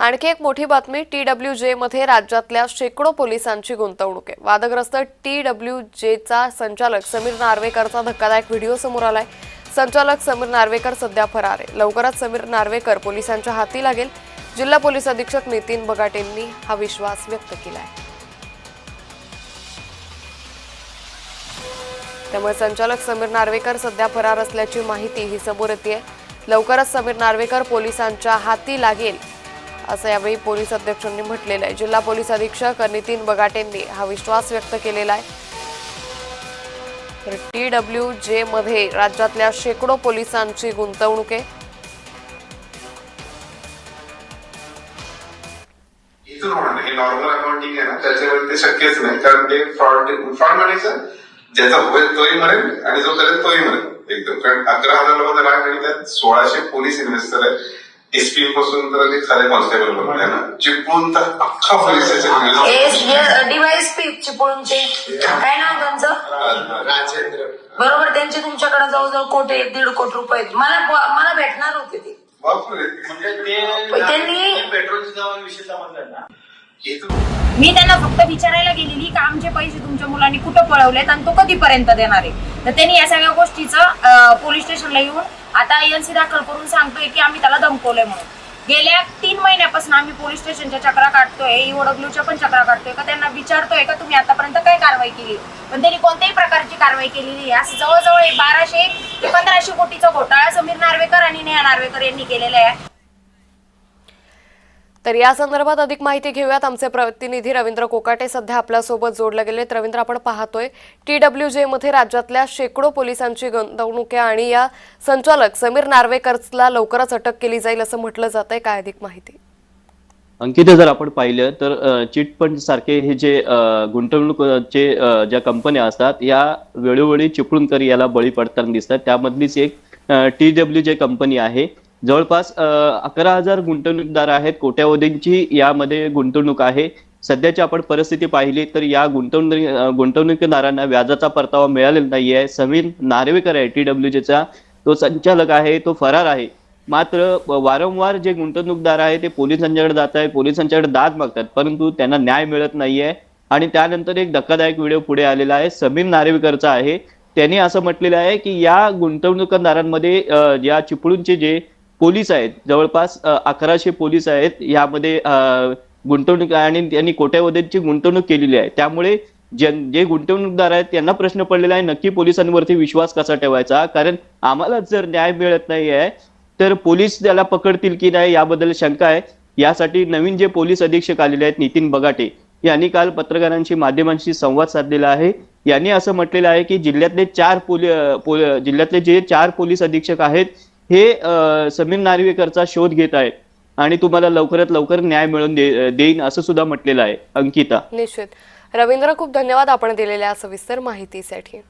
आणखी एक मोठी बातमी TWJ मध्ये राज्यातल्या शेकडो पोलिसांची गुंतवणूक आहे। वादग्रस्त TWJचा संचालक समीर नार्वेकरचा धक्कादायक व्हिडिओ समोर आलाय। संचालक समीर नार्वेकर सध्या फरार आहे। लवकरच समीर नार्वेकर पोलिसांच्या हाती लागेल। जिल्हा पोलीस अधीक्षक नितीन बगाटेंनी हा विश्वास व्यक्त केलाय। त्यामुळे संचालक समीर नार्वेकर सध्या फरार असल्याची माहिती ही समोर येते। लवकरच समीर नार्वेकर पोलिसांच्या हाती लागेल असं यावेळी पोलीस अध्यक्षांनी म्हटलेलं आहे। जिल्हा पोलीस अधीक्षक नितीन बगाटेंनी हा विश्वास व्यक्त केलेला आहे। तर TWJ मध्ये राज्यातल्या शेकडो पोलिसांची गुंतवणूक आहे। हे नॉर्मल अकाउंटिंग आहे ना, त्याच्यावर ते शक्यच नाही, कारण ते फ्रॉड म्हणायचं ज्याचा होईल तोही मरेल आणि जो करेल तोही मरेल एकदम। कारण 11,000 लोकांचा राग आणि त्यात 1600 पोलीस इन्व्हेस्टर आहेत। SP पासून तर ते खरे कॉन्स्टेबल म्हणतात ना, चिपळूण तर अख्खा पोलीस DYSP चिपळूणचे काय नाव त्यांचं, राजेंद्र, बरोबर। त्यांचे तुमच्याकडे जवळजवळ कोटी 1.5 कोटी रुपये मला भेटणार होते ते। बापरे, म्हणजे त्यांनी पेट्रोलच्या दराविषयी समजलं ना। मी त्यांना फक्त विचारायला गेलेली की आमचे पैसे तुमच्या मुलांनी कुठं पळवलेत आणि तो कधीपर्यंत देणार आहे। तर त्यांनी या सगळ्या गोष्टीचं पोलीस स्टेशनला येऊन आता NC दाखल करून सांगतोय की आम्ही त्याला धमकवलंय म्हणून। गेल्या 3 महिन्यापासून आम्ही पोलीस स्टेशनच्या चक्रा काढतोय, EOWच्या पण चक्रा काढतोय का त्यांना विचारतोय का तुम्ही आतापर्यंत काय कारवाई केली, पण त्यांनी कोणत्याही प्रकारची कारवाई केलेली नाही। असं जवळजवळ 1200 ते 1500 कोटीचा घोटाळा समीर नार्वेकर आणि नेहा नार्वेकर यांनी केलेला आहे। तर या संदर्भात अधिक माहिती घेऊयात। आमचे प्रतिनिधी रवींद्र कोकाटे सध्या आपल्या सोबत जोडले गेलेत। रवींद्र, आपण पाहतोय TWJ मध्ये राज्यातल्या शेकडो पोलिसांची गुंतवणूक आहे आणि या संचालक समीर नार्वेकरला लवकरच अटक केली जाईल असं म्हटलं जातंय। काय अधिक माहिती? अंकिता, जर आपण पाहिलं तर चिट फंड सारखे हे जे गुंतवणूकचे ज्या कंपन्या असतात या वेळोवेळी चिपळूणकर याला बळी पडताना दिसतात। त्यामधलीच एक TWJ कंपनी आहे। जवळपास 11,000 गुंतवणूकदार आहेत। कोट्यावधींची यामध्ये गुंतवणूक आहे। सध्याची आपण परिस्थिती पाहिली तर या गुंतवणूकदारांना व्याजाचा परतावा मिळालेला नाहीये। समीर नार्वेकर आहे TWJचा, तो संचालक आहे, तो फरार आहे। मात्र वारंवार जे गुंतवणूकदार आहे ते पोलिसांच्याकडे जात आहे, पोलिसांच्याकडे दाद मागतात, परंतु त्यांना न्याय मिळत नाहीये। आणि त्यानंतर एक धक्कादायक व्हिडिओ पुढे आलेला आहे, समीर नार्वेकरचा आहे। त्यांनी असं म्हटलेलं आहे की या गुंतवणूकदारांमध्ये या चिपळूणचे जे पोलीस आहेत, जवळपास 1100 पोलीस आहेत, यामध्ये गुंतवणूक आणि त्यांनी कोट्यावधींची गुंतवणूक केलेली आहे। त्यामुळे जे गुंतवणूकदार आहेत त्यांना प्रश्न पडलेला आहे, नक्की पोलिसांवरती विश्वास कसा ठेवायचा, कारण आम्हाला जर न्याय मिळत नाही आहे तर पोलीस त्याला पकडतील की नाही याबद्दल शंका आहे। यासाठी नवीन जे पोलीस अधीक्षक आलेले आहेत नितीन बगाटे यांनी काल पत्रकारांशी माध्यमांशी संवाद साधलेला आहे। यांनी असं म्हटलेलं आहे की जिल्ह्यातले जे 4 पोलीस अधीक्षक आहेत हे समीर नार्वेकरचा शोध घेत आहेत आणि तुम्हाला लवकरात लवकर न्याय मिळवून देईन असं सुद्धा म्हटलेलं आहे। अंकिता, निश्चित। रवींद्र, खूप धन्यवाद आपण दिलेल्या सविस्तर माहितीसाठी।